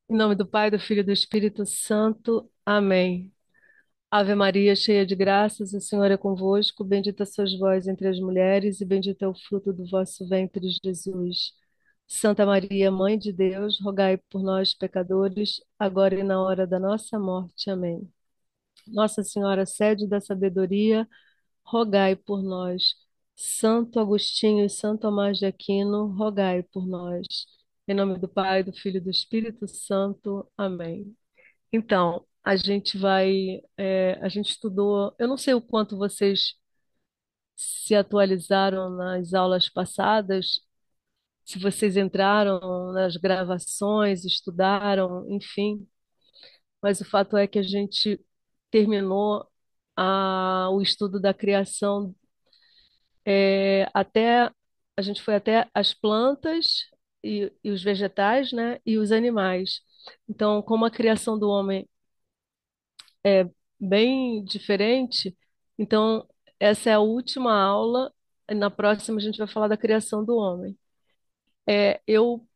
Em nome do Pai, do Filho e do Espírito Santo. Amém. Ave Maria, cheia de graças, o Senhor é convosco. Bendita sois vós entre as mulheres, e bendito é o fruto do vosso ventre, Jesus. Santa Maria, Mãe de Deus, rogai por nós, pecadores, agora e na hora da nossa morte. Amém. Nossa Senhora, sede da sabedoria, rogai por nós. Santo Agostinho e Santo Tomás de Aquino, rogai por nós. Em nome do Pai, do Filho e do Espírito Santo. Amém. Então, a gente estudou, eu não sei o quanto vocês se atualizaram nas aulas passadas, se vocês entraram nas gravações, estudaram, enfim, mas o fato é que a gente terminou o estudo da criação, até, a gente foi até as plantas e os vegetais, né, e os animais. Então, como a criação do homem é bem diferente. Então, essa é a última aula. E na próxima, a gente vai falar da criação do homem. Eu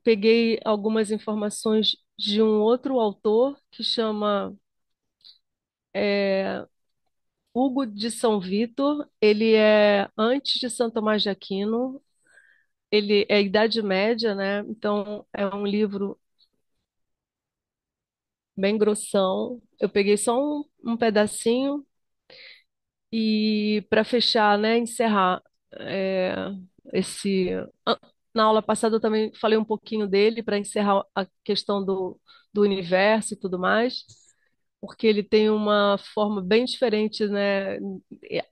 peguei algumas informações de um outro autor que chama Hugo de São Vitor. Ele é antes de São Tomás de Aquino. Ele é Idade Média, né? Então, é um livro bem grossão. Eu peguei só um pedacinho. E para fechar, né, encerrar é, esse. a- Na aula passada eu também falei um pouquinho dele para encerrar a questão do universo e tudo mais, porque ele tem uma forma bem diferente, né?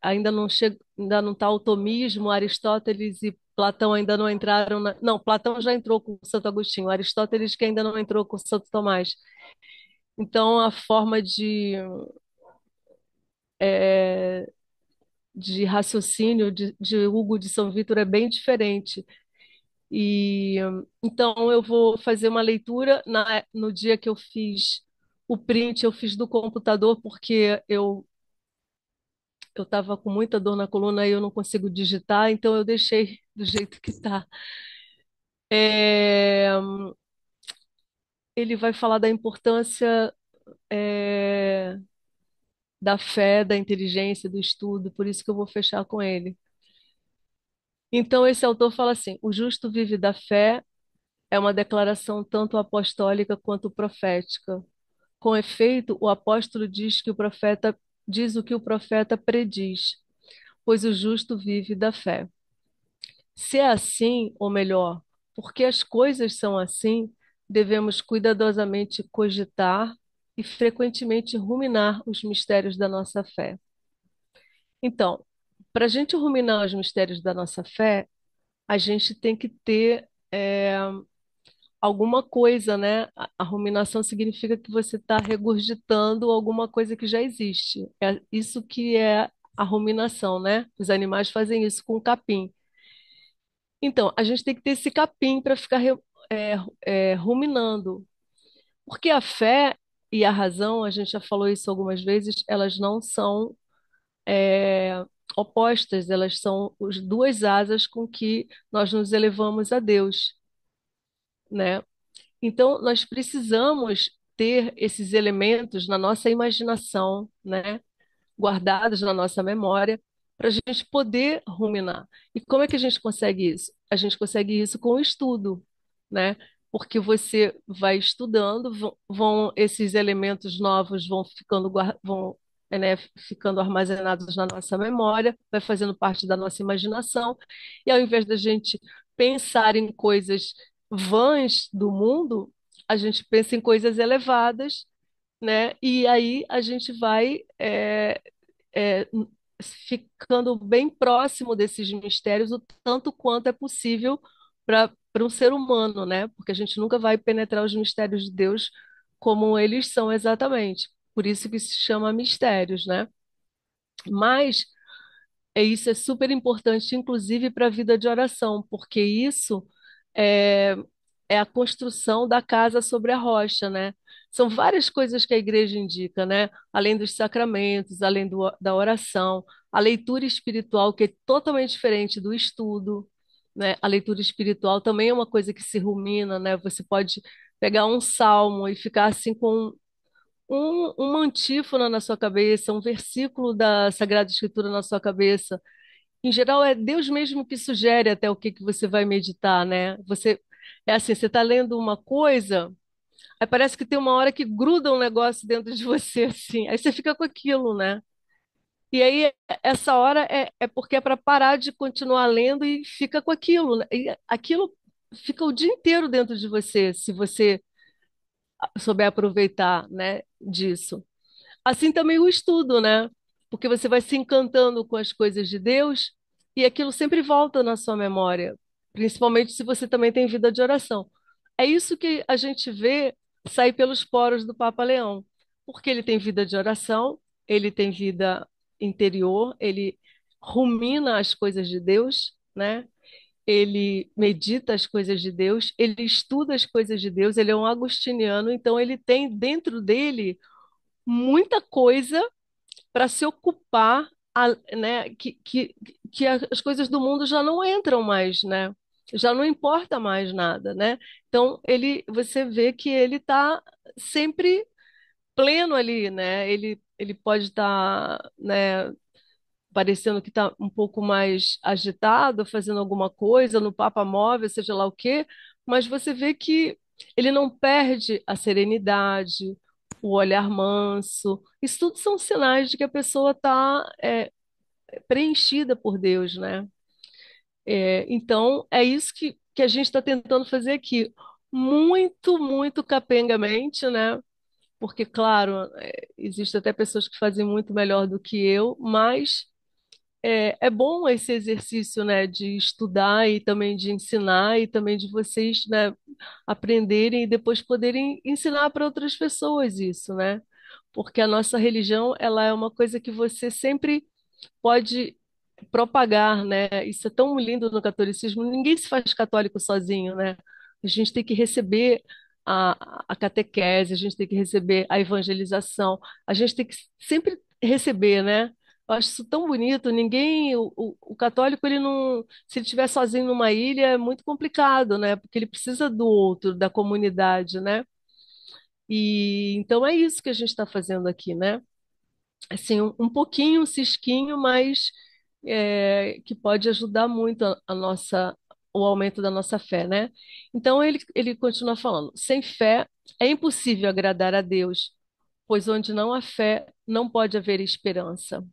Ainda não chega, ainda não está o tomismo, Aristóteles e Platão ainda não entraram não, Platão já entrou com Santo Agostinho, Aristóteles que ainda não entrou com Santo Tomás. Então a forma de raciocínio de Hugo de São Vítor é bem diferente. E então eu vou fazer uma leitura no dia que eu fiz o print, eu fiz do computador porque eu estava com muita dor na coluna e eu não consigo digitar, então eu deixei do jeito que está. Ele vai falar da importância é, da fé, da inteligência, do estudo, por isso que eu vou fechar com ele. Então esse autor fala assim: o justo vive da fé. É uma declaração tanto apostólica quanto profética. Com efeito, o apóstolo diz o que o profeta prediz, pois o justo vive da fé. Se é assim, ou melhor, porque as coisas são assim, devemos cuidadosamente cogitar e frequentemente ruminar os mistérios da nossa fé. Então, para a gente ruminar os mistérios da nossa fé, a gente tem que ter alguma coisa, né? A ruminação significa que você está regurgitando alguma coisa que já existe. É isso que é a ruminação, né? Os animais fazem isso com o capim. Então, a gente tem que ter esse capim para ficar é, ruminando. Porque a fé e a razão, a gente já falou isso algumas vezes, elas não são opostas, elas são as duas asas com que nós nos elevamos a Deus, né? Então, nós precisamos ter esses elementos na nossa imaginação, né? Guardados na nossa memória, para a gente poder ruminar. E como é que a gente consegue isso? A gente consegue isso com o estudo, né? Porque você vai estudando, esses elementos novos vão ficando armazenados na nossa memória, vai fazendo parte da nossa imaginação, e ao invés da gente pensar em coisas vãs do mundo, a gente pensa em coisas elevadas, né? E aí a gente vai é, ficando bem próximo desses mistérios o tanto quanto é possível para um ser humano, né? Porque a gente nunca vai penetrar os mistérios de Deus como eles são exatamente. Por isso que se chama mistérios, né? Mas isso é super importante, inclusive para a vida de oração, porque isso é, é a construção da casa sobre a rocha, né? São várias coisas que a igreja indica, né? Além dos sacramentos, além da oração, a leitura espiritual, que é totalmente diferente do estudo, né? A leitura espiritual também é uma coisa que se rumina, né? Você pode pegar um salmo e ficar assim com uma antífona na sua cabeça, um versículo da Sagrada Escritura na sua cabeça. Em geral, é Deus mesmo que sugere até o que que você vai meditar, né? Você é assim, você está lendo uma coisa, aí parece que tem uma hora que gruda um negócio dentro de você, assim, aí você fica com aquilo, né? E aí, essa hora é porque é para parar de continuar lendo e fica com aquilo, né? E aquilo fica o dia inteiro dentro de você, se você souber aproveitar, né, disso. Assim também o estudo, né? Porque você vai se encantando com as coisas de Deus e aquilo sempre volta na sua memória, principalmente se você também tem vida de oração. É isso que a gente vê sair pelos poros do Papa Leão, porque ele tem vida de oração, ele tem vida interior, ele rumina as coisas de Deus, né? Ele medita as coisas de Deus, ele estuda as coisas de Deus, ele é um agostiniano, então ele tem dentro dele muita coisa para se ocupar, né, que as coisas do mundo já não entram mais, né? Já não importa mais nada, né? Então você vê que ele está sempre pleno ali, né? Ele pode estar, né, parecendo que está um pouco mais agitado, fazendo alguma coisa no Papa Móvel, seja lá o quê, mas você vê que ele não perde a serenidade, o olhar manso. Isso tudo são sinais de que a pessoa está preenchida por Deus, né? Então, é isso que a gente está tentando fazer aqui. Muito, muito capengamente, né? Porque, claro, existem até pessoas que fazem muito melhor do que eu, mas é bom esse exercício, né, de estudar e também de ensinar e também de vocês, né, aprenderem e depois poderem ensinar para outras pessoas isso, né? Porque a nossa religião, ela é uma coisa que você sempre pode propagar, né? Isso é tão lindo no catolicismo. Ninguém se faz católico sozinho, né? A gente tem que receber a catequese, a gente tem que receber a evangelização, a gente tem que sempre receber, né? Eu acho isso tão bonito. Ninguém, o católico, ele não, se ele estiver sozinho numa ilha, é muito complicado, né? Porque ele precisa do outro, da comunidade, né? E então é isso que a gente está fazendo aqui, né? Assim, um pouquinho, um cisquinho, mas que pode ajudar muito a nossa, o aumento da nossa fé, né? Então ele continua falando: sem fé é impossível agradar a Deus, pois onde não há fé, não pode haver esperança.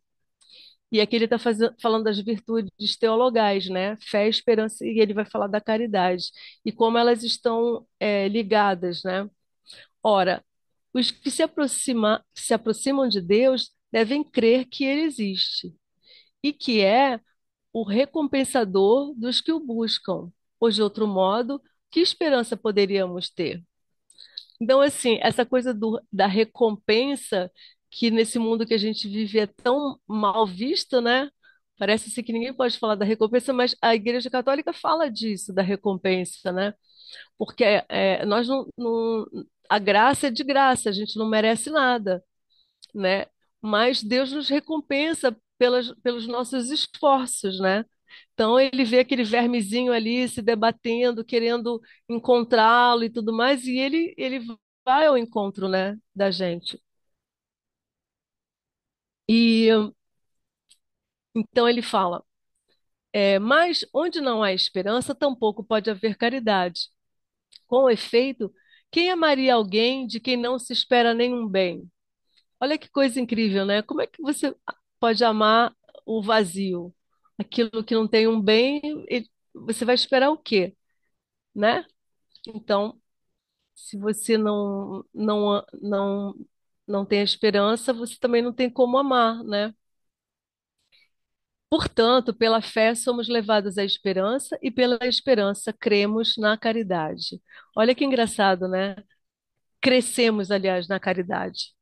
E aqui ele está falando das virtudes teologais, né? Fé, esperança, e ele vai falar da caridade e como elas estão ligadas, né? Ora, os que se aproximam de Deus devem crer que Ele existe e que é o recompensador dos que o buscam. Pois, de outro modo, que esperança poderíamos ter? Então, assim, essa coisa da recompensa, que nesse mundo que a gente vive é tão mal vista, né? Parece assim que ninguém pode falar da recompensa, mas a Igreja Católica fala disso, da recompensa, né? Porque nós a graça é de graça, a gente não merece nada, né? Mas Deus nos recompensa pelos nossos esforços, né? Então ele vê aquele vermezinho ali se debatendo, querendo encontrá-lo e tudo mais, e ele vai ao encontro, né, da gente. E então ele fala, mas onde não há esperança, tampouco pode haver caridade. Com efeito, quem amaria alguém de quem não se espera nenhum bem? Olha que coisa incrível, né? Como é que você pode amar o vazio? Aquilo que não tem um bem, você vai esperar o quê, né? Então, se você não tem a esperança, você também não tem como amar, né? Portanto, pela fé somos levados à esperança e pela esperança cremos na caridade. Olha que engraçado, né? Crescemos, aliás, na caridade.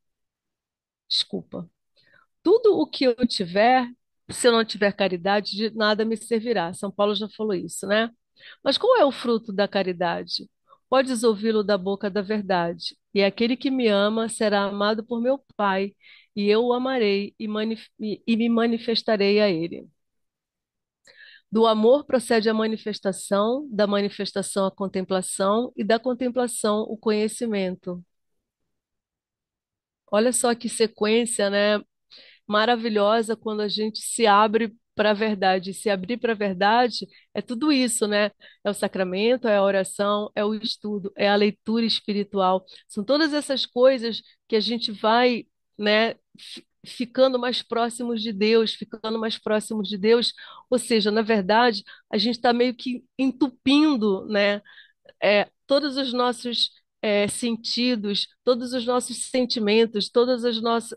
Desculpa. Tudo o que eu tiver, se eu não tiver caridade, de nada me servirá. São Paulo já falou isso, né? Mas qual é o fruto da caridade? Podes ouvi-lo da boca da verdade. E aquele que me ama será amado por meu Pai, e eu o amarei e me manifestarei a ele. Do amor procede a manifestação, da manifestação a contemplação e da contemplação o conhecimento. Olha só que sequência, né? Maravilhosa quando a gente se abre para a verdade. Se abrir para a verdade é tudo isso, né? É o sacramento, é a oração, é o estudo, é a leitura espiritual. São todas essas coisas que a gente vai, né, ficando mais próximos de Deus, ficando mais próximos de Deus. Ou seja, na verdade, a gente está meio que entupindo, né? Todos os nossos sentidos, todos os nossos sentimentos,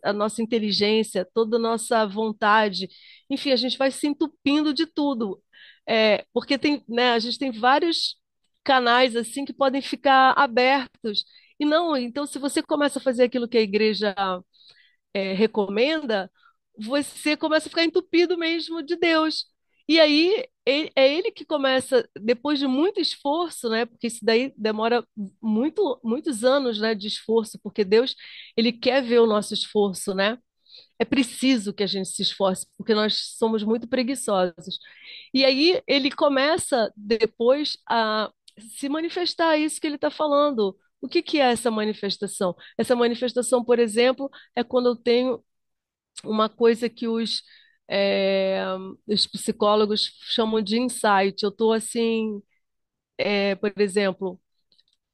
a nossa inteligência, toda a nossa vontade, enfim, a gente vai se entupindo de tudo. Porque tem, né, a gente tem vários canais assim que podem ficar abertos. E não, então, se você começa a fazer aquilo que a igreja recomenda, você começa a ficar entupido mesmo de Deus. E aí é ele que começa, depois de muito esforço, né? Porque isso daí demora muitos anos, né, de esforço, porque Deus, ele quer ver o nosso esforço, né? É preciso que a gente se esforce, porque nós somos muito preguiçosos. E aí ele começa depois a se manifestar isso que ele está falando. O que que é essa manifestação? Essa manifestação, por exemplo, é quando eu tenho uma coisa que é, os psicólogos chamam de insight. Eu estou assim, por exemplo,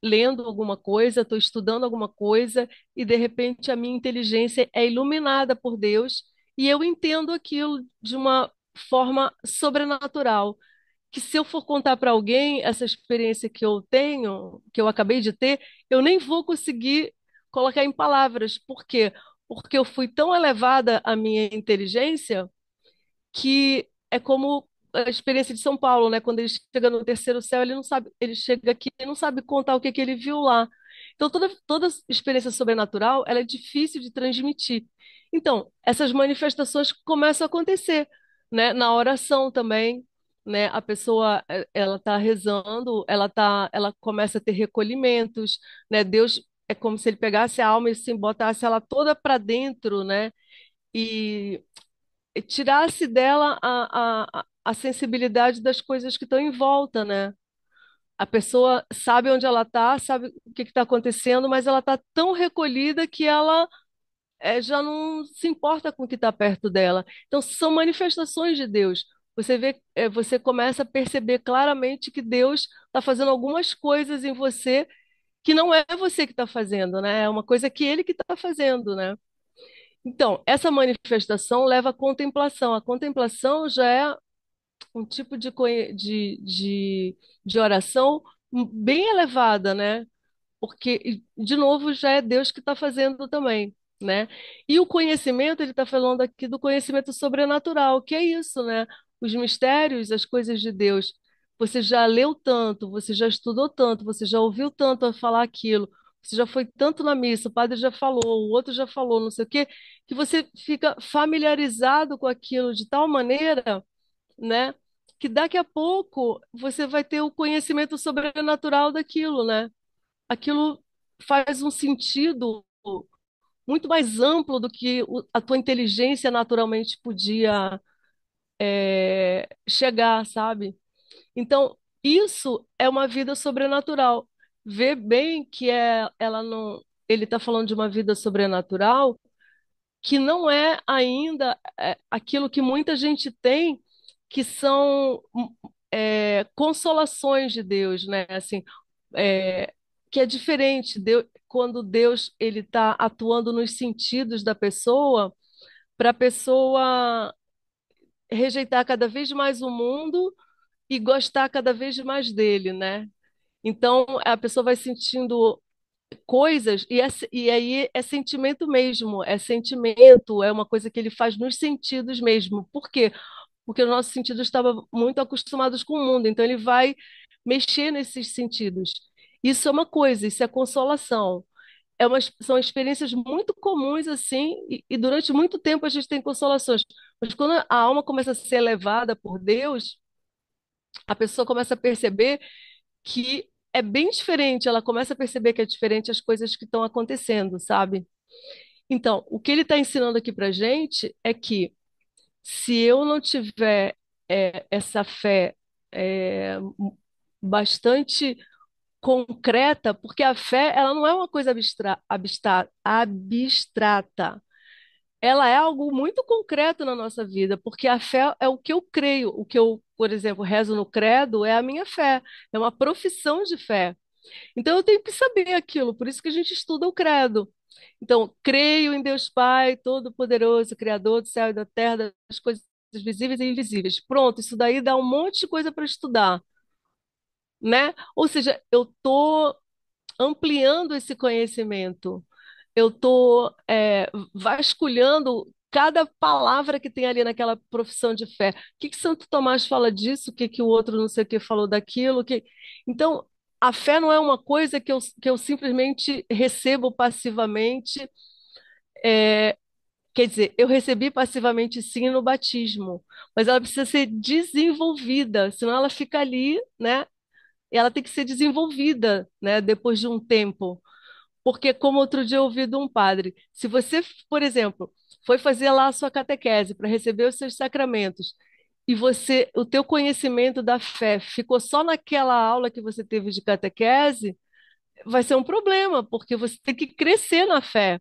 lendo alguma coisa, estou estudando alguma coisa e de repente a minha inteligência é iluminada por Deus e eu entendo aquilo de uma forma sobrenatural. Que se eu for contar para alguém essa experiência que eu tenho, que eu acabei de ter, eu nem vou conseguir colocar em palavras. Por quê? Porque eu fui tão elevada a minha inteligência que é como a experiência de São Paulo, né? Quando ele chega no terceiro céu, ele não sabe, ele chega aqui e não sabe contar o que que ele viu lá. Então, toda experiência sobrenatural, ela é difícil de transmitir. Então, essas manifestações começam a acontecer, né? Na oração também, né? A pessoa, ela está rezando, ela começa a ter recolhimentos, né? Deus é como se ele pegasse a alma e assim, botasse ela toda para dentro, né? E tirasse dela a sensibilidade das coisas que estão em volta, né? A pessoa sabe onde ela está, sabe o que está acontecendo, mas ela está tão recolhida que ela já não se importa com o que está perto dela. Então, são manifestações de Deus. Você vê, você começa a perceber claramente que Deus está fazendo algumas coisas em você que não é você que está fazendo, né? É uma coisa que Ele que está fazendo, né? Então, essa manifestação leva à contemplação. A contemplação já é um tipo de oração bem elevada, né? Porque, de novo, já é Deus que está fazendo também, né? E o conhecimento, ele está falando aqui do conhecimento sobrenatural, que é isso, né? Os mistérios, as coisas de Deus. Você já leu tanto, você já estudou tanto, você já ouviu tanto a falar aquilo, você já foi tanto na missa, o padre já falou, o outro já falou, não sei o quê, que você fica familiarizado com aquilo de tal maneira, né? Que daqui a pouco você vai ter o conhecimento sobrenatural daquilo, né? Aquilo faz um sentido muito mais amplo do que a tua inteligência naturalmente podia chegar, sabe? Então, isso é uma vida sobrenatural. Vê bem que ela não, ele está falando de uma vida sobrenatural que não é ainda aquilo que muita gente tem, que são consolações de Deus, né? Assim, é, que é diferente. Quando Deus ele está atuando nos sentidos da pessoa, para a pessoa rejeitar cada vez mais o mundo e gostar cada vez mais dele, né? Então a pessoa vai sentindo coisas e aí é sentimento mesmo, é sentimento, é uma coisa que ele faz nos sentidos mesmo. Por quê? Porque os nossos sentidos estavam muito acostumados com o mundo, então ele vai mexer nesses sentidos. Isso é uma coisa, isso é consolação. São experiências muito comuns assim, e durante muito tempo a gente tem consolações. Mas quando a alma começa a ser elevada por Deus, a pessoa começa a perceber que é bem diferente, ela começa a perceber que é diferente as coisas que estão acontecendo, sabe? Então, o que ele está ensinando aqui para gente é que se eu não tiver essa fé é, bastante concreta, porque a fé ela não é uma coisa abstrata. Ela é algo muito concreto na nossa vida, porque a fé é o que eu creio, o que eu, por exemplo, rezo no credo é a minha fé, é uma profissão de fé. Então eu tenho que saber aquilo, por isso que a gente estuda o credo. Então, creio em Deus Pai, Todo-Poderoso, Criador do céu e da terra, das coisas visíveis e invisíveis. Pronto, isso daí dá um monte de coisa para estudar, né? Ou seja, eu estou ampliando esse conhecimento. Eu estou vasculhando cada palavra que tem ali naquela profissão de fé. O que que Santo Tomás fala disso? O que que o outro não sei o que falou daquilo? Então, a fé não é uma coisa que eu simplesmente recebo passivamente. Quer dizer, eu recebi passivamente sim no batismo, mas ela precisa ser desenvolvida, senão ela fica ali, né? E ela tem que ser desenvolvida, né? Depois de um tempo. Porque, como outro dia eu ouvi de um padre, se você, por exemplo, foi fazer lá a sua catequese para receber os seus sacramentos, e você, o teu conhecimento da fé ficou só naquela aula que você teve de catequese, vai ser um problema, porque você tem que crescer na fé.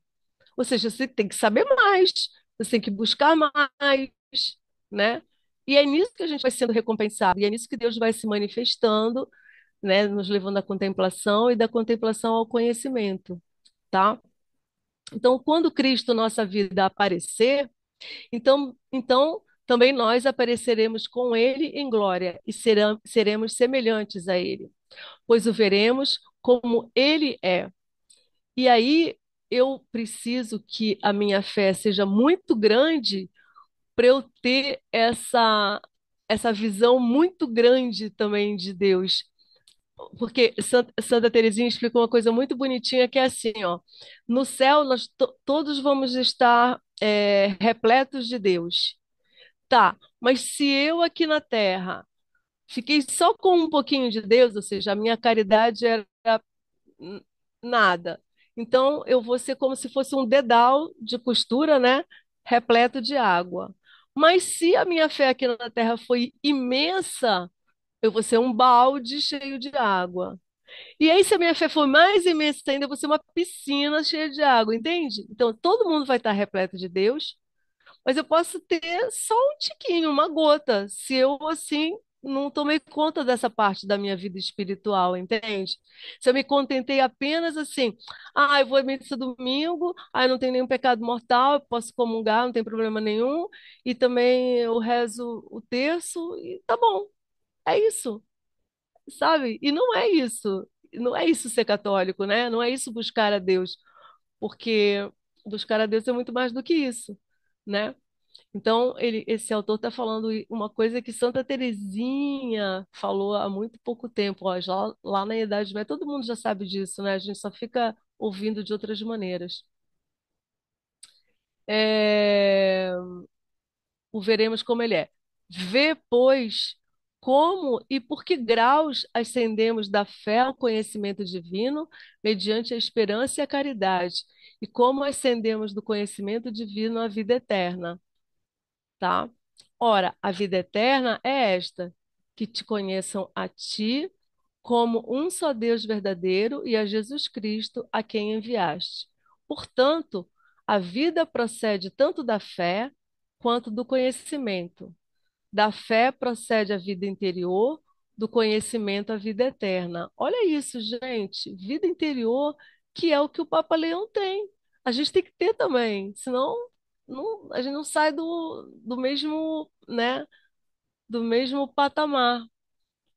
Ou seja, você tem que saber mais, você tem que buscar mais, né? E é nisso que a gente vai sendo recompensado, e é nisso que Deus vai se manifestando, né? Nos levando à contemplação e da contemplação ao conhecimento, tá? Então, quando Cristo, nossa vida, aparecer, então também nós apareceremos com Ele em glória e seremos semelhantes a Ele, pois o veremos como Ele é. E aí eu preciso que a minha fé seja muito grande para eu ter essa visão muito grande também de Deus. Porque Santa Teresinha explica uma coisa muito bonitinha que é assim, ó, no céu nós todos vamos estar repletos de Deus. Tá, mas se eu aqui na Terra fiquei só com um pouquinho de Deus, ou seja, a minha caridade era n- nada. Então eu vou ser como se fosse um dedal de costura, né? Repleto de água. Mas se a minha fé aqui na Terra foi imensa, eu vou ser um balde cheio de água. E aí, se a minha fé for mais imensa ainda, eu vou ser uma piscina cheia de água, entende? Então, todo mundo vai estar repleto de Deus, mas eu posso ter só um tiquinho, uma gota, se eu, assim, não tomei conta dessa parte da minha vida espiritual, entende? Se eu me contentei apenas assim, eu vou à missa domingo, não tem nenhum pecado mortal, eu posso comungar, não tem problema nenhum, e também eu rezo o terço, e tá bom, é isso, sabe? E não é isso. Não é isso ser católico, né? Não é isso buscar a Deus, porque buscar a Deus é muito mais do que isso, né? Então, esse autor está falando uma coisa que Santa Teresinha falou há muito pouco tempo, ó, já lá na Idade Média, todo mundo já sabe disso, né? A gente só fica ouvindo de outras maneiras. É, o veremos como ele é. Vê, pois, como e por que graus ascendemos da fé ao conhecimento divino, mediante a esperança e a caridade, e como ascendemos do conhecimento divino à vida eterna, tá? Ora, a vida eterna é esta, que te conheçam a ti como um só Deus verdadeiro e a Jesus Cristo, a quem enviaste. Portanto, a vida procede tanto da fé quanto do conhecimento. Da fé procede a vida interior, do conhecimento a vida eterna. Olha isso, gente, vida interior, que é o que o Papa Leão tem. A gente tem que ter também, senão a gente não sai do mesmo, né, do mesmo patamar,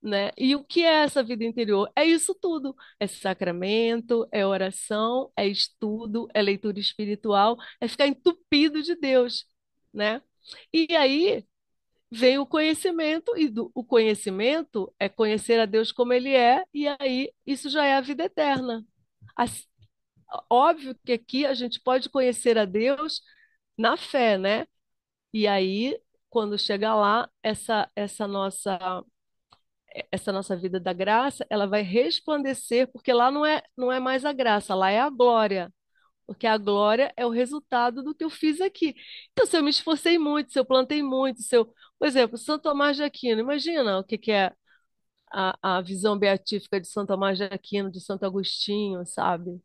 né? E o que é essa vida interior? É isso tudo. É sacramento, é oração, é estudo, é leitura espiritual, é ficar entupido de Deus, né? E aí vem o conhecimento, e o conhecimento é conhecer a Deus como Ele é, e aí isso já é a vida eterna. As- Óbvio que aqui a gente pode conhecer a Deus na fé, né? E aí, quando chegar lá, essa nossa vida da graça, ela vai resplandecer, porque lá não é mais a graça, lá é a glória. porque a glória é o resultado do que eu fiz aqui. Então, se eu me esforcei muito, se eu plantei muito, se eu, por exemplo, São Tomás de Aquino, imagina o que que é a visão beatífica de São Tomás de Aquino, de Santo Agostinho, sabe?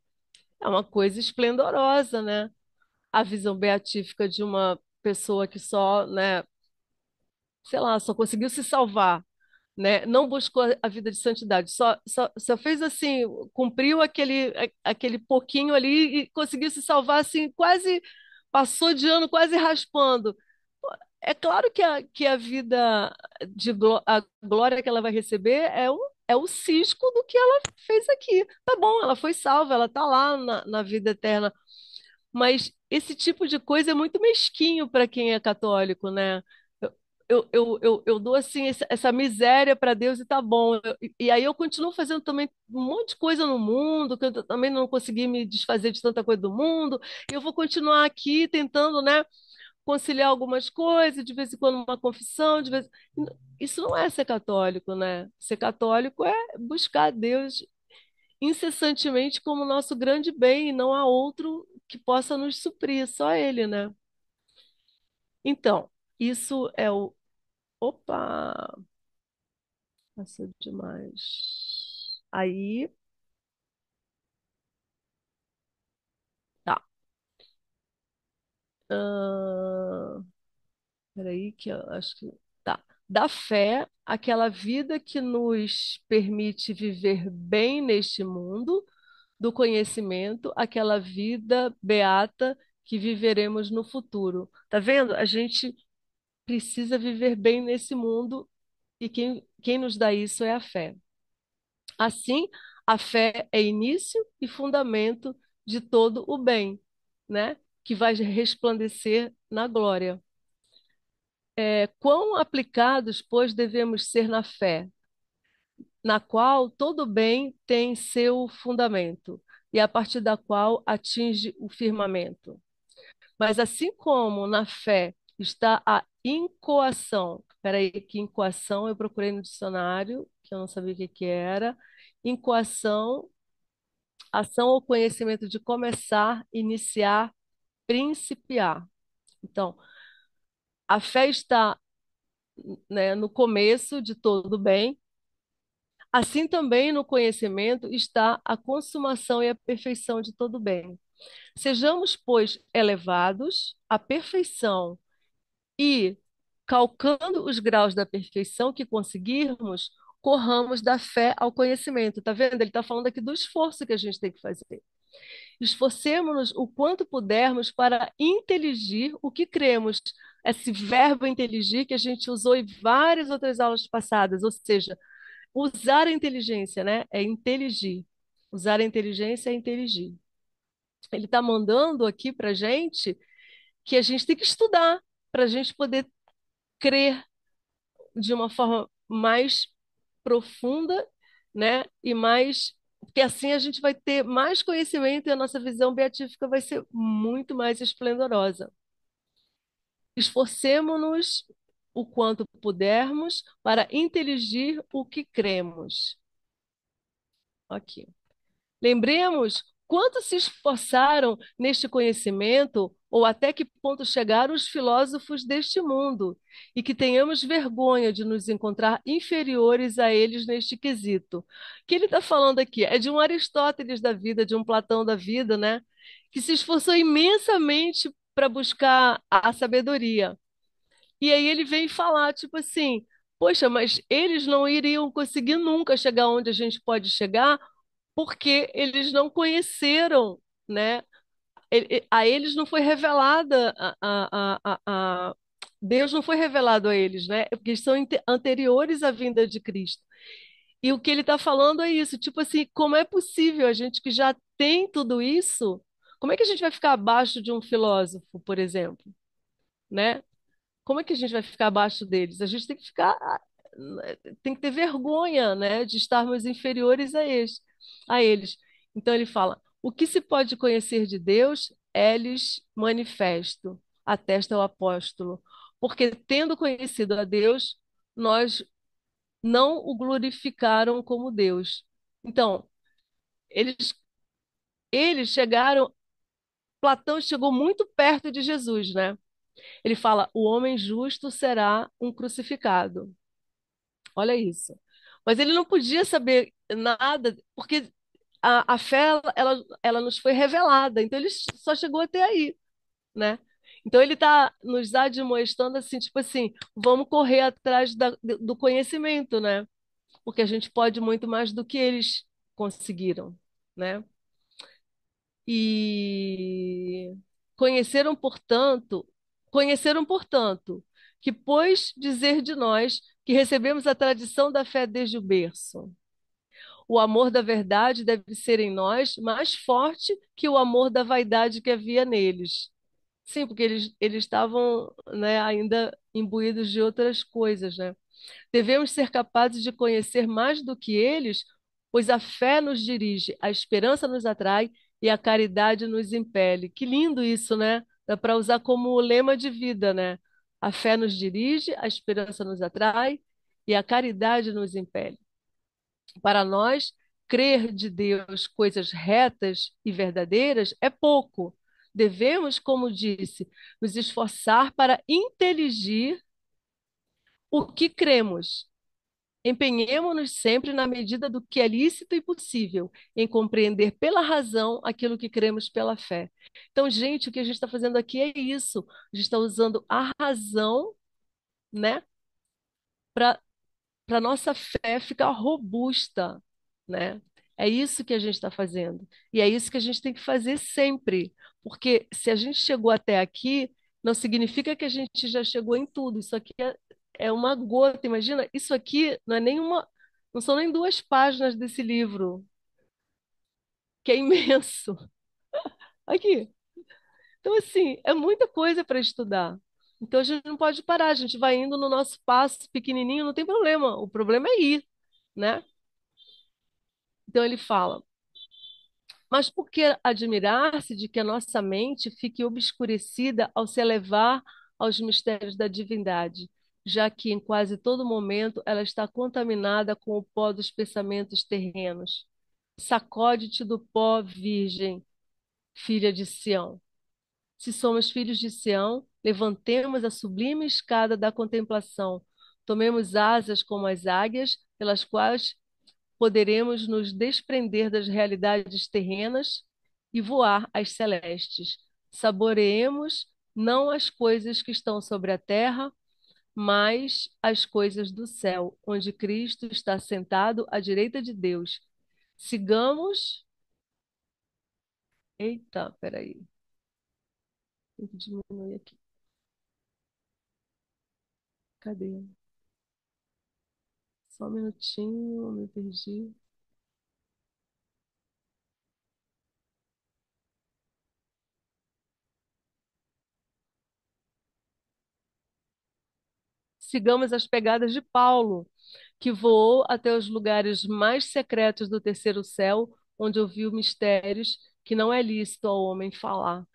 É uma coisa esplendorosa, né? A visão beatífica de uma pessoa que só, né, sei lá, só conseguiu se salvar, né? Não buscou a vida de santidade, só fez assim, cumpriu aquele pouquinho ali e conseguiu se salvar assim, quase passou de ano, quase raspando. É claro que a vida a glória que ela vai receber é o cisco do que ela fez aqui. Tá bom, ela foi salva, ela tá lá na vida eterna, mas esse tipo de coisa é muito mesquinho para quem é católico, né? Eu dou assim essa miséria para Deus e tá bom. E aí eu continuo fazendo também um monte de coisa no mundo, que eu também não consegui me desfazer de tanta coisa do mundo. E eu vou continuar aqui tentando, né, conciliar algumas coisas, de vez em quando uma confissão, de vez... Isso não é ser católico, né? Ser católico é buscar Deus incessantemente como nosso grande bem, e não há outro que possa nos suprir, só Ele, né? Então, isso é o. Opa! Passou demais. Aí, tá. Ahn, peraí, que eu acho que. Tá. Da fé, aquela vida que nos permite viver bem neste mundo, do conhecimento, aquela vida beata que viveremos no futuro. Tá vendo? A gente precisa viver bem nesse mundo e quem nos dá isso é a fé. Assim, a fé é início e fundamento de todo o bem, né? Que vai resplandecer na glória. Quão aplicados, pois, devemos ser na fé, na qual todo bem tem seu fundamento, e a partir da qual atinge o firmamento. Mas assim como na fé está a incoação, peraí, que incoação eu procurei no dicionário, que eu não sabia o que que era. Incoação, ação ou conhecimento de começar, iniciar, principiar. Então, a fé está, né, no começo de todo bem, assim também no conhecimento está a consumação e a perfeição de todo bem. Sejamos, pois, elevados à perfeição e, calcando os graus da perfeição que conseguirmos, corramos da fé ao conhecimento. Tá vendo? Ele está falando aqui do esforço que a gente tem que fazer. Esforcemos-nos o quanto pudermos para inteligir o que cremos. Esse verbo inteligir que a gente usou em várias outras aulas passadas, ou seja, usar a inteligência, né? É inteligir. Usar a inteligência é inteligir. Ele está mandando aqui para a gente que a gente tem que estudar para a gente poder crer de uma forma mais profunda, né? E mais, porque assim a gente vai ter mais conhecimento e a nossa visão beatífica vai ser muito mais esplendorosa. Esforcemo-nos o quanto pudermos para inteligir o que cremos. Aqui. Lembremos quanto se esforçaram neste conhecimento, ou até que ponto chegaram os filósofos deste mundo, e que tenhamos vergonha de nos encontrar inferiores a eles neste quesito. O que ele está falando aqui é de um Aristóteles da vida, de um Platão da vida, né? Que se esforçou imensamente para buscar a sabedoria. E aí ele vem falar, tipo assim, poxa, mas eles não iriam conseguir nunca chegar onde a gente pode chegar porque eles não conheceram, né? A eles não foi revelada Deus não foi revelado a eles, né? Porque eles são anteriores à vinda de Cristo. E o que ele está falando é isso, tipo assim, como é possível a gente que já tem tudo isso, como é que a gente vai ficar abaixo de um filósofo, por exemplo, né? Como é que a gente vai ficar abaixo deles? A gente tem que ficar, tem que ter vergonha, né, de estarmos inferiores a eles. Então ele fala: o que se pode conhecer de Deus é-lhes manifesto, atesta o apóstolo, porque tendo conhecido a Deus, nós não o glorificaram como Deus. Então, eles, eles chegaram. Platão chegou muito perto de Jesus, né? Ele fala: o homem justo será um crucificado. Olha isso. Mas ele não podia saber nada, porque a fé ela nos foi revelada, então ele só chegou até aí, né? Então ele está nos admoestando assim, tipo assim, vamos correr atrás do conhecimento, né? Porque a gente pode muito mais do que eles conseguiram, né? E conheceram, portanto, conheceram, portanto, que pois dizer de nós que recebemos a tradição da fé desde o berço. O amor da verdade deve ser em nós mais forte que o amor da vaidade que havia neles. Sim, porque eles estavam, né, ainda imbuídos de outras coisas, né? Devemos ser capazes de conhecer mais do que eles, pois a fé nos dirige, a esperança nos atrai e a caridade nos impele. Que lindo isso, né? Dá para usar como lema de vida, né? A fé nos dirige, a esperança nos atrai e a caridade nos impele. Para nós, crer de Deus coisas retas e verdadeiras é pouco. Devemos, como disse, nos esforçar para inteligir o que cremos. Empenhemo-nos sempre na medida do que é lícito e possível, em compreender pela razão aquilo que cremos pela fé. Então, gente, o que a gente está fazendo aqui é isso. A gente está usando a razão, né, para nossa fé ficar robusta, né? É isso que a gente está fazendo. E é isso que a gente tem que fazer sempre. Porque se a gente chegou até aqui, não significa que a gente já chegou em tudo. Isso aqui é uma gota. Imagina, isso aqui não é nenhuma, não são nem duas páginas desse livro, que é imenso. Aqui. Então, assim, é muita coisa para estudar. Então, a gente não pode parar, a gente vai indo no nosso passo pequenininho, não tem problema. O problema é ir, né? Então, ele fala. Mas por que admirar-se de que a nossa mente fique obscurecida ao se elevar aos mistérios da divindade, já que em quase todo momento ela está contaminada com o pó dos pensamentos terrenos? Sacode-te do pó, virgem, filha de Sião. Se somos filhos de Sião, levantemos a sublime escada da contemplação, tomemos asas como as águias, pelas quais poderemos nos desprender das realidades terrenas e voar às celestes. Saboreemos não as coisas que estão sobre a terra, mas as coisas do céu, onde Cristo está sentado à direita de Deus. Sigamos. Eita, peraí. Tem que diminuir aqui. Cadê? Só um minutinho, me perdi. Sigamos as pegadas de Paulo, que voou até os lugares mais secretos do terceiro céu, onde ouviu mistérios que não é lícito ao homem falar.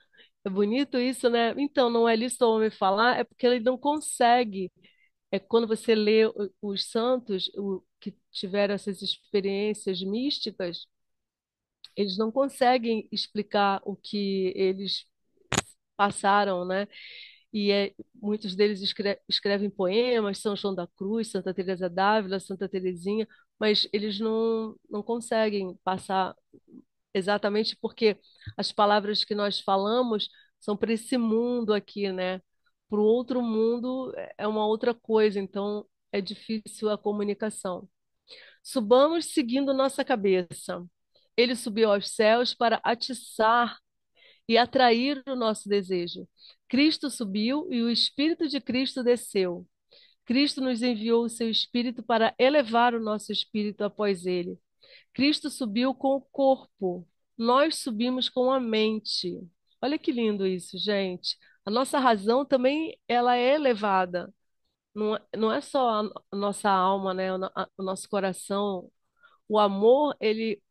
É bonito isso, né? Então, não é lícito ao homem falar, é porque ele não consegue. É quando você lê os santos, que tiveram essas experiências místicas, eles não conseguem explicar o que eles passaram, né? Muitos deles escrevem poemas, São João da Cruz, Santa Teresa d'Ávila, Santa Teresinha, mas eles não conseguem passar exatamente porque as palavras que nós falamos são para esse mundo aqui, né? Para o outro mundo é uma outra coisa, então é difícil a comunicação. Subamos seguindo nossa cabeça. Ele subiu aos céus para atiçar e atrair o nosso desejo. Cristo subiu e o Espírito de Cristo desceu. Cristo nos enviou o seu Espírito para elevar o nosso espírito após ele. Cristo subiu com o corpo, nós subimos com a mente. Olha que lindo isso, gente. A nossa razão também ela é elevada. Não é só a nossa alma, né? O nosso coração. O amor, ele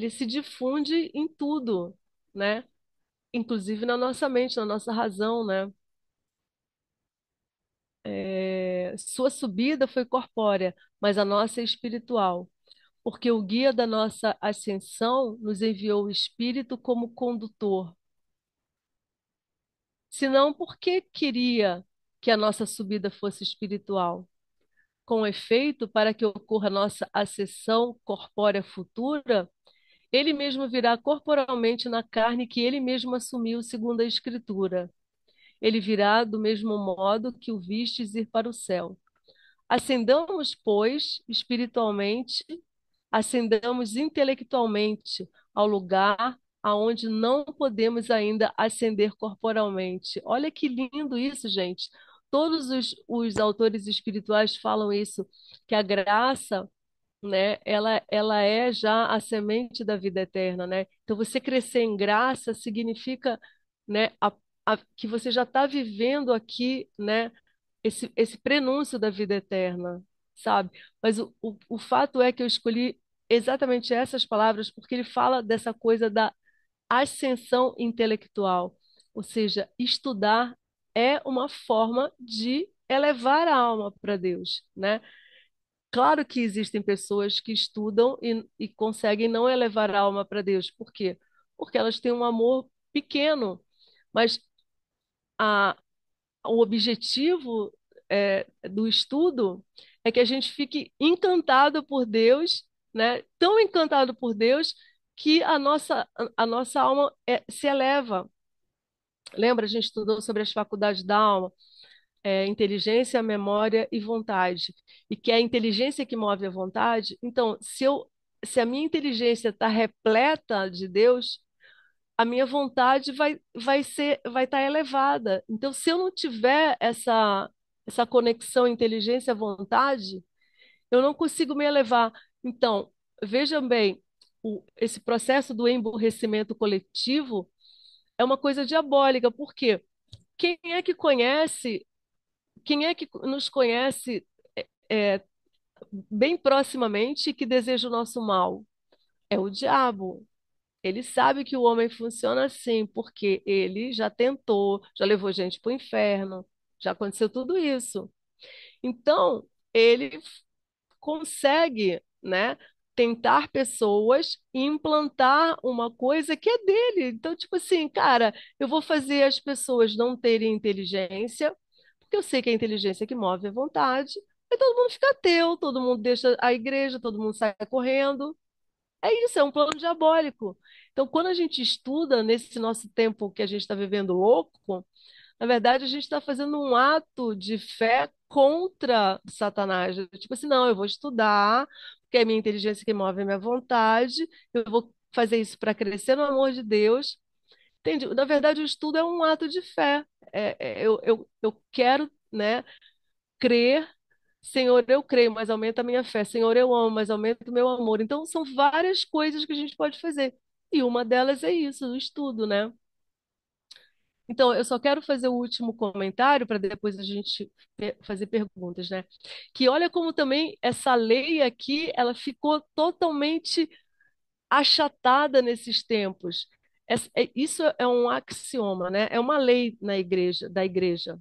se difunde em tudo, né? Inclusive na nossa mente, na nossa razão, né? Sua subida foi corpórea, mas a nossa é espiritual, porque o guia da nossa ascensão nos enviou o Espírito como condutor. senão porque queria que a nossa subida fosse espiritual. Com efeito, para que ocorra nossa ascensão corpórea futura, ele mesmo virá corporalmente na carne que ele mesmo assumiu, segundo a Escritura. Ele virá do mesmo modo que o vistes ir para o céu. Ascendamos, pois, espiritualmente, ascendamos intelectualmente ao lugar aonde não podemos ainda ascender corporalmente. Olha que lindo isso, gente. Todos os autores espirituais falam isso, que a graça, né, ela é já a semente da vida eterna, né? Então, você crescer em graça significa, né, que você já está vivendo aqui, né, esse prenúncio da vida eterna, sabe? Mas o fato é que eu escolhi exatamente essas palavras porque ele fala dessa coisa da ascensão intelectual, ou seja, estudar é uma forma de elevar a alma para Deus, né? Claro que existem pessoas que estudam e conseguem não elevar a alma para Deus. Por quê? Porque elas têm um amor pequeno, mas a, o objetivo do estudo é que a gente fique encantado por Deus, né? Tão encantado por Deus que a nossa alma se eleva. Lembra, a gente estudou sobre as faculdades da alma, inteligência, memória e vontade, e que é a inteligência que move a vontade. Então, se a minha inteligência está repleta de Deus, a minha vontade vai estar elevada. Então, se eu não tiver essa conexão inteligência-vontade, eu não consigo me elevar. Então, vejam bem, esse processo do emburrecimento coletivo é uma coisa diabólica, porque quem é que conhece, quem é que nos conhece é, bem proximamente e que deseja o nosso mal? É o diabo. Ele sabe que o homem funciona assim, porque ele já tentou, já levou gente para o inferno, já aconteceu tudo isso. Então, ele consegue, né, tentar pessoas e implantar uma coisa que é dele. Então, tipo assim, cara, eu vou fazer as pessoas não terem inteligência, porque eu sei que é a inteligência que move a vontade. Aí todo mundo fica ateu, todo mundo deixa a igreja, todo mundo sai correndo. É isso, é um plano diabólico. Então, quando a gente estuda nesse nosso tempo que a gente está vivendo louco, na verdade, a gente está fazendo um ato de fé contra Satanás. Tipo assim, não, eu vou estudar, porque é a minha inteligência que move a minha vontade, eu vou fazer isso para crescer no amor de Deus. Entende? Na verdade, o estudo é um ato de fé. Eu quero, né, crer. Senhor, eu creio, mas aumenta a minha fé. Senhor, eu amo, mas aumenta o meu amor. Então, são várias coisas que a gente pode fazer. E uma delas é isso, o estudo, né? Então, eu só quero fazer o último comentário para depois a gente fazer perguntas, né? Que olha como também essa lei aqui, ela ficou totalmente achatada nesses tempos. Isso é um axioma, né? É uma lei na igreja, da igreja.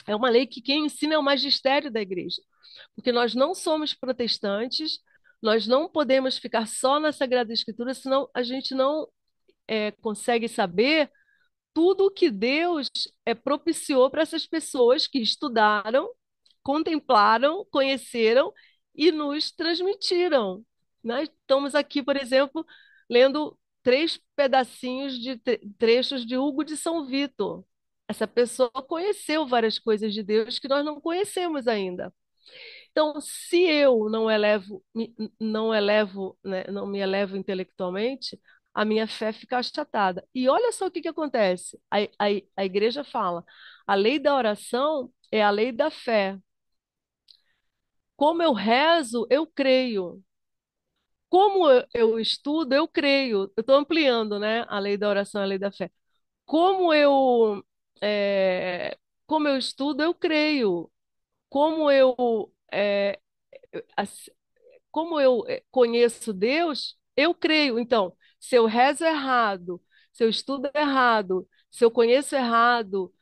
É uma lei que quem ensina é o magistério da igreja. Porque nós não somos protestantes, nós não podemos ficar só na Sagrada Escritura, senão a gente não consegue saber tudo o que Deus propiciou para essas pessoas que estudaram, contemplaram, conheceram e nos transmitiram. Nós estamos aqui, por exemplo, lendo três pedacinhos de trechos de Hugo de São Vito. Essa pessoa conheceu várias coisas de Deus que nós não conhecemos ainda. Então, se eu não elevo, né, não me elevo intelectualmente, a minha fé fica achatada. E olha só o que que acontece. A igreja fala, a lei da oração é a lei da fé. Como eu rezo, eu creio. Como eu estudo, eu creio. Eu estou ampliando, né, a lei da oração, a lei da fé. Como eu, é, como eu estudo, eu creio. Como eu como eu conheço Deus, eu creio. Então, se eu rezo errado, se eu estudo errado, se eu conheço errado,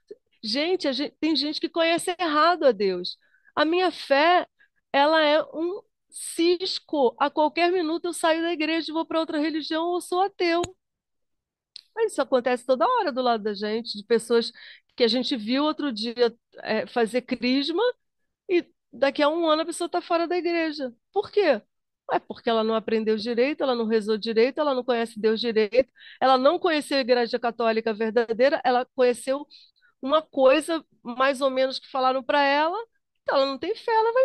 tem gente que conhece errado a Deus. A minha fé, ela é um cisco. A qualquer minuto eu saio da igreja e vou para outra religião ou sou ateu. Mas isso acontece toda hora do lado da gente, de pessoas que a gente viu outro dia fazer crisma e daqui a um ano a pessoa está fora da igreja. Por quê? É porque ela não aprendeu direito, ela não rezou direito, ela não conhece Deus direito, ela não conheceu a Igreja Católica verdadeira, ela conheceu uma coisa mais ou menos que falaram para ela, então ela não tem fé, ela vai.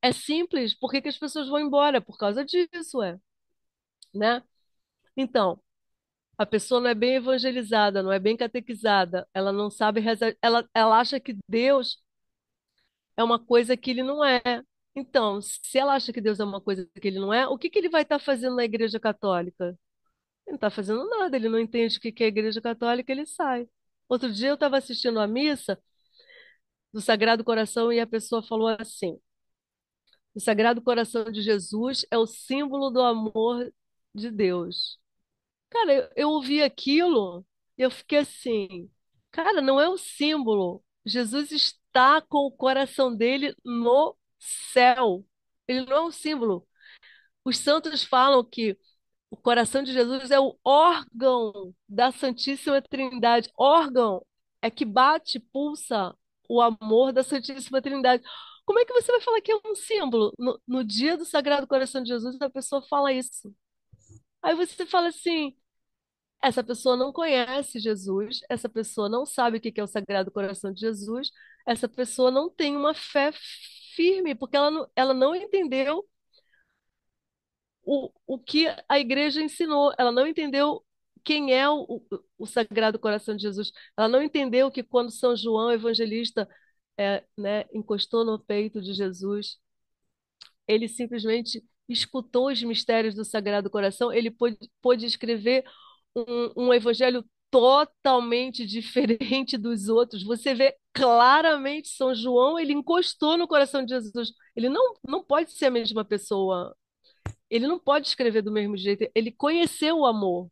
É simples, por que que as pessoas vão embora? Por causa disso, né? Então, a pessoa não é bem evangelizada, não é bem catequizada, ela não sabe rezar, ela acha que Deus é uma coisa que ele não é. Então, se ela acha que Deus é uma coisa que ele não é, o que que ele vai estar fazendo na Igreja Católica? Ele não está fazendo nada, ele não entende o que que é a Igreja Católica, ele sai. Outro dia eu estava assistindo a missa do Sagrado Coração e a pessoa falou assim: o Sagrado Coração de Jesus é o símbolo do amor de Deus. Cara, eu ouvi aquilo e eu fiquei assim, cara, não é um símbolo. Jesus está com o coração dele no céu. Ele não é um símbolo. Os santos falam que o coração de Jesus é o órgão da Santíssima Trindade. Órgão é que bate, pulsa o amor da Santíssima Trindade. Como é que você vai falar que é um símbolo? No dia do Sagrado Coração de Jesus, a pessoa fala isso. Aí você fala assim. Essa pessoa não conhece Jesus, essa pessoa não sabe o que que é o Sagrado Coração de Jesus, essa pessoa não tem uma fé firme, porque ela não entendeu o que a igreja ensinou, ela não entendeu quem é o Sagrado Coração de Jesus, ela não entendeu que quando São João Evangelista né, encostou no peito de Jesus, ele simplesmente escutou os mistérios do Sagrado Coração, ele pôde escrever um evangelho totalmente diferente dos outros. Você vê claramente São João, ele encostou no coração de Jesus. Ele não pode ser a mesma pessoa. Ele não pode escrever do mesmo jeito. Ele conheceu o amor.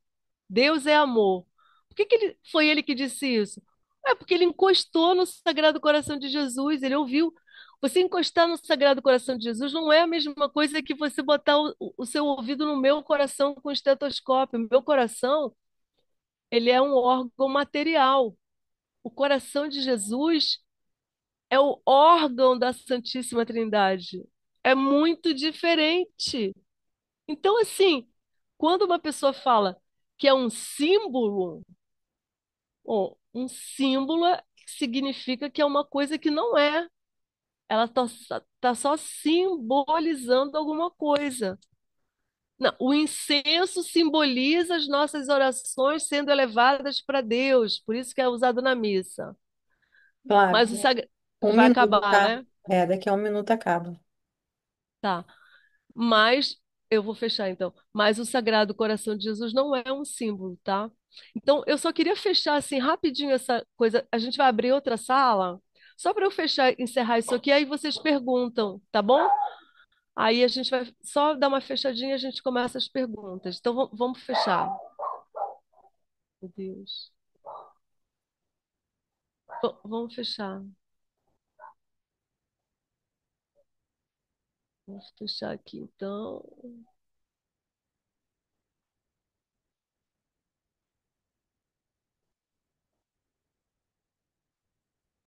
Deus é amor. Por que que foi ele que disse isso? É porque ele encostou no Sagrado Coração de Jesus, ele ouviu. Você encostar no Sagrado Coração de Jesus não é a mesma coisa que você botar o seu ouvido no meu coração com estetoscópio. O meu coração, ele é um órgão material. O coração de Jesus é o órgão da Santíssima Trindade. É muito diferente. Então, assim, quando uma pessoa fala que é um símbolo, bom, um símbolo significa que é uma coisa que não é. Ela tá só simbolizando alguma coisa. Não, o incenso simboliza as nossas orações sendo elevadas para Deus, por isso que é usado na missa. Flávia, Mas o sagrado um vai minuto, acabar, tá? né? É, daqui a um minuto acaba. Tá. Mas eu vou fechar então. Mas o Sagrado Coração de Jesus não é um símbolo, tá? Então eu só queria fechar assim rapidinho essa coisa. A gente vai abrir outra sala, só para eu fechar, encerrar isso aqui, aí vocês perguntam, tá bom? Aí a gente vai só dar uma fechadinha e a gente começa as perguntas. Então vamos fechar. Meu Deus. Vamos fechar. Vamos fechar aqui então.